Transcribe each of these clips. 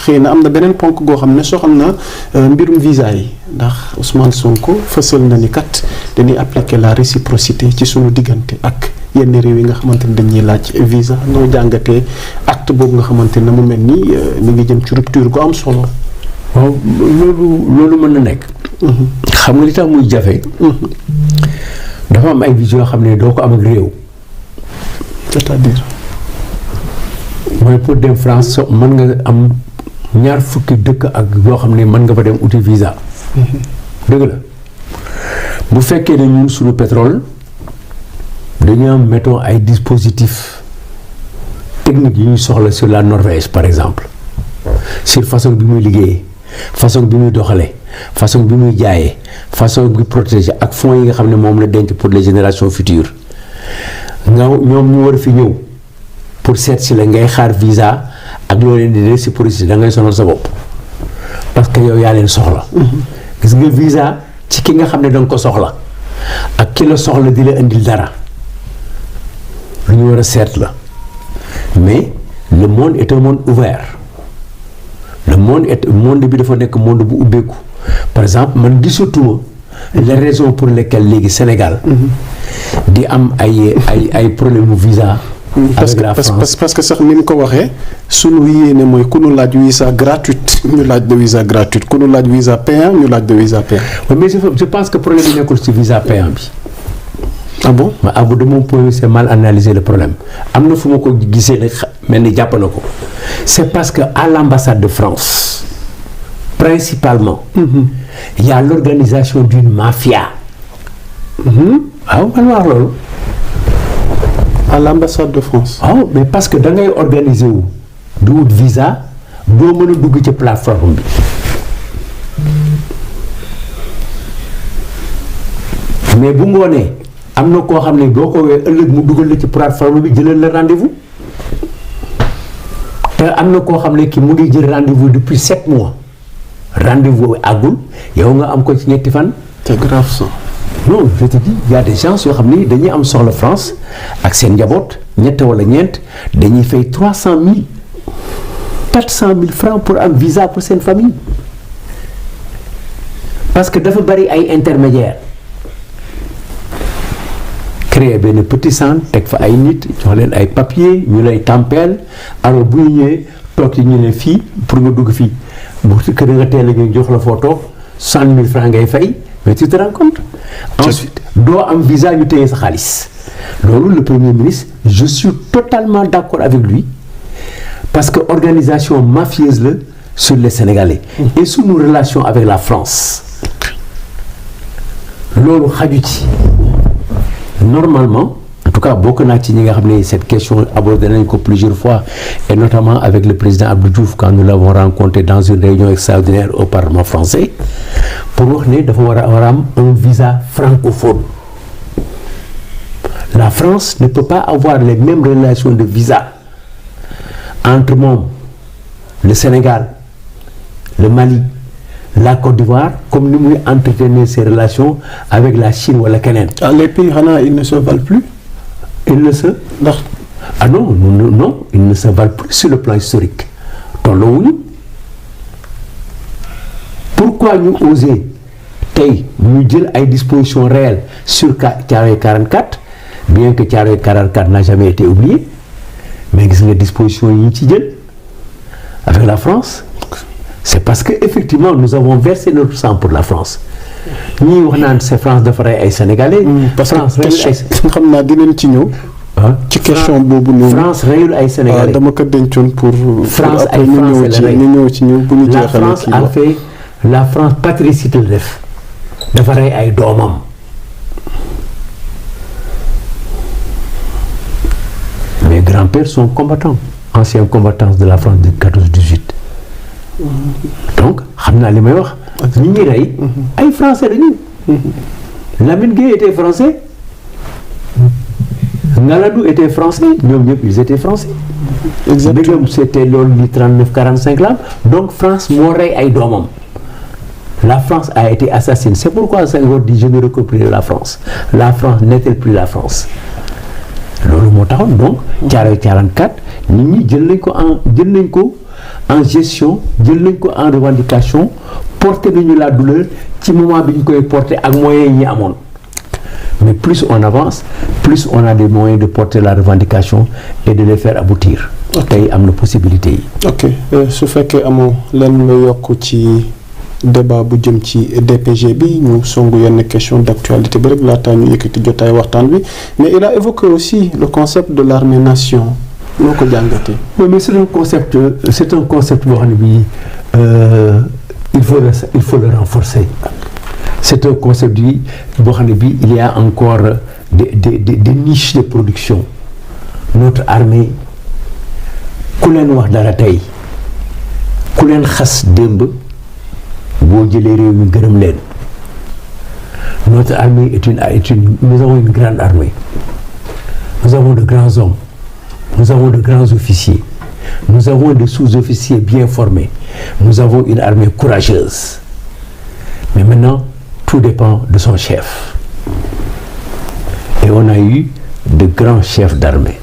xëy na am na beneen ponk goo xam ne soxal na mbirum visa yi ndax Ousmane Sonko fësal na ni kat dañuy appliquer la réciprocité ci sunu diggante ak yenn réew yi nga xamante ni dañuy laaj visa noo jàngatee acte boobu nga xamante ne mu mel ni mi ngi jëm ci rupture gu am solo. waaw loolu mën na nekk. xam nga li tax muy jafe. dafa am ay vision yoo xam ne doo ko am ak réew. c'est-à-dire. mooy pour dem France mën nga am ñaar fukki dëkk ak yoo xam ne mën nga fa dem uti visa. dëgg la bu fekkee ne ñun suñu pétrole dañu am mettons ay dispositifs techniques yu ñuy soxla sur la Norvège par exemple sur façon bi muy liggéeyee façon bi muy doxalee façon bi muy jaayee façon bi protéger ak fonds yi nga xam ne moom la denc pour les générations futures ñoom ñu war fi ñëw pour seet si la ngay xaar visa ak loo leen di réciprocité da ngay sonal sa bopp parce que yow yaa leen soxla. gis nga visa ci ki nga xam ne danga ko soxla ak ki la soxla di la indil dara lu ñu war a seet la mais le monde est un monde ouvert monde bi dafa nekk monde bu ubbeeku par exemple man gisatuma les raisons pour lesquelles léegi Sénégal di am ay problème mu visa avec la France parce que sax ni mu ko waxee sunu yéene mooy ku nu laaj visa gratuite ñu laaj de visa gratuite ku nu laaj visa payant ñu laaj de visa payant. mais je pense que problème bi nekkul ci visa payant bi. ah bon de mon point de vue c'est mal analysé le problème am na fu ma ko gisee ne mel ni jàpp na ko c'est parce que à l'ambassade de France principalement. Il y a l'organisation d'une mafia. waaw man wax loolu. à l'ambassade de France. waaw mais parce que da ngay organiser wu du wut visa doo mën a dugg ci plateforme bi. mais bu ngoonee am na koo xam ne boo ko wee ëllëg mu dugal la ci plateforme bi jëlal la rendez-vous te am na koo xam ne ki mu ngi jël rendez-vous depuis 7 mois rendez-vous àggul yow nga am ko ci ñetti fan. c'est grave ça. non je te dis il y a des gens yoo xam ne dañuy am soxla France ak seen njaboot ñett wala ñeent dañuy fay 300 000 400 000 francs pour am visa pour seen famille parce que dafa bari ay intermédiaires. créer benn petit centre teg fa ay nit jox leen ay papier ñu lay tàmpeel alors bu ñu ñëwee toog ci ñu ne fii pour nga dugg fii bu kër nga teel a ñu jox la foo toog 100 000 francs ngay fay mais tu te rends compte. ensuite doo am visa ñu téye sa xaalis loolu le premier ministre je suis totalement d'accord avec lui parce que organisation mafieuse la sur les Sénégalais. Et sous nos relations avec la France loolu xaju ci. Normalement, en tout cas, beaucoup de cette question abordée plusieurs fois, et notamment avec le président Abdou Diouf quand nous l'avons rencontré dans une réunion extraordinaire au Parlement français, pour nous, il faut avoir un visa francophone. La France ne peut pas avoir les mêmes relations de visa entre le Sénégal, le Mali, la Côte d'Ivoire, comme nous entretenir ces relations avec la Chine ou la Kenya. Les pays, ils ne se valent plus. Ils ne se... Non. Ah non, ils ne se valent plus sur le plan historique. Pourquoi nous oser nous dire à dispositions réelles sur Thiaroye 44, bien que Thiaroye 44 n'a jamais été oublié, mais les dispositions avec la France, c'est parce qu'effectivement nous avons versé notre sang pour la France. Nous avons c'est France de frères et Sénégalais. France France rayul ay Sénégalais. dama ko dencoon pour France ay France a fait la France patricide la def dafa rey ay doomam. Mes grands-pères sont combattants, anciens combattants de la France de 14-18. Donc xam naa li may wax ñi ñuy rey ay français lañu. Lamine Gueye était français, Ngalandou était français, ñoom ñëpp ils étaient français. Exactement. C'était loolu li 39-45 là, donc France moo rey ay doomam. La France a été assassinée. C'est pourquoi Senghor dit je ne reconnais plus la France. La France n'est-elle plus la France? Loolu moo taxoon donc Thiaroye 44 nit ñi jël nañ ko en gestion jël nañ ko en revendication porté nañu la douleur ci moment bi ñu koy porté ak moyens yi ñu amoon mais plus on avance plus on a des moyens de porter la revendication et de les faire aboutir. tey am na possibilité yi. ok su fekkee amoo lenn lu yokk ci débat bu jëm ci DPG bi ñu songu yenn question d'actualité bi rek laataa ñu yëkkati jotaay waxtaan bi mais il a évoqué aussi le concept de l'armée nation noo ko jàngatee. oui mais c'est un concept boo xam ne bii il faut le renforcer. C'est un concept boo xam ne bii il y a encore des niches de production. Notre armée ku leen wax dara tey ku leen xas démb boo jëlee réew mi gërëm leen. Notre armée nous avons une grande armée. Nous avons de grands hommes. Nous avons de grands officiers. Nous avons des sous-officiers bien formés. Nous avons une armée courageuse. Mais maintenant, tout dépend de son chef. Et on a eu de grands chefs d'armée.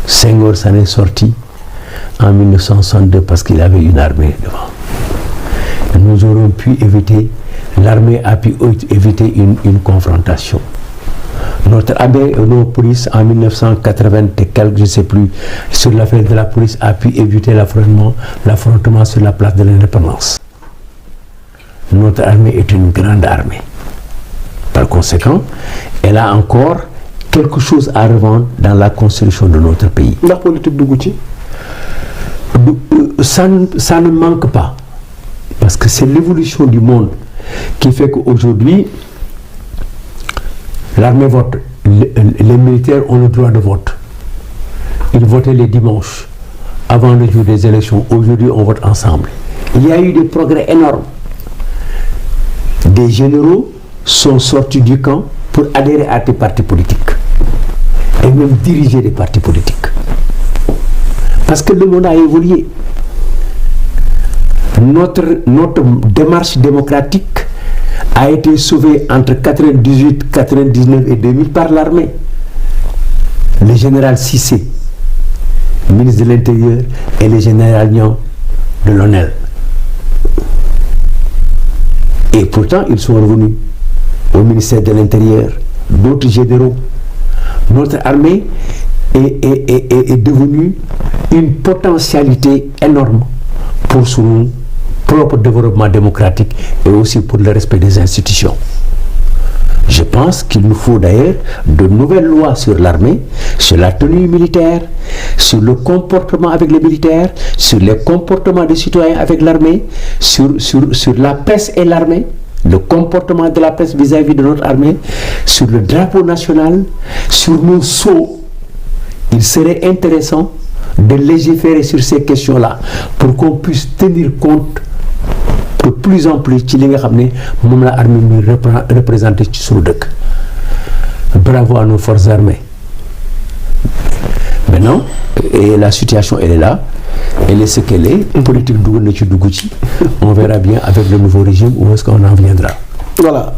Senghor s'en est sorti en 1962 parce qu'il avait une armée devant. Nous aurions pu éviter, l'armée a pu éviter une confrontation. Notre armée, nos polices en 1980 et quelques, je ne sais plus, sur l'affaire de la police a pu éviter l'affrontement sur la place de l'Indépendance. Notre armée est une grande armée. Par conséquent, elle a encore quelque chose à revendre dans la construction de notre pays. La politique dugg ci. Ça ne manque pas. Parce que c'est l'évolution du monde qui fait qu'aujourd'hui, l'armée vote. Les militaires ont le droit de vote. Ils votaient les dimanches avant le jour des élections. Aujourd'hui, on vote ensemble. Il y a eu des progrès énormes. Des généraux sont sortis du camp pour adhérer à des partis politiques et même diriger des partis politiques. Parce que le monde a évolué. Notre démarche démocratique a été sauvée entre 98, 99 et 2000 par l'armée. Le général Cissé, ministre de l'Intérieur, et le général Niang de l'ONEL. Et pourtant, ils sont revenus au ministère de l'Intérieur, d'autres généraux. Notre armée est devenue une potentialité énorme pour son propre développement démocratique et aussi pour le respect des institutions. Je pense qu'il nous faut d'ailleurs de nouvelles lois sur l'armée, sur la tenue militaire, sur le comportement avec les militaires, sur les comportements des citoyens avec l'armée, sur la presse et l'armée, le comportement de la presse vis-à-vis de notre armée, sur le drapeau national, sur nos sceaux. Il serait intéressant de légiférer sur ces questions-là pour qu'on puisse tenir compte de plus en plus ci li nga xam ne moom la armée muy représenté ci suñu dëkk. Bravo à nos forces armées. Maintenant, et la situation elle est là, elle est ce qu'elle est. Politique dugg na ci dugg ci. On verra bien avec le nouveau régime où est-ce qu'on en viendra. Voilà.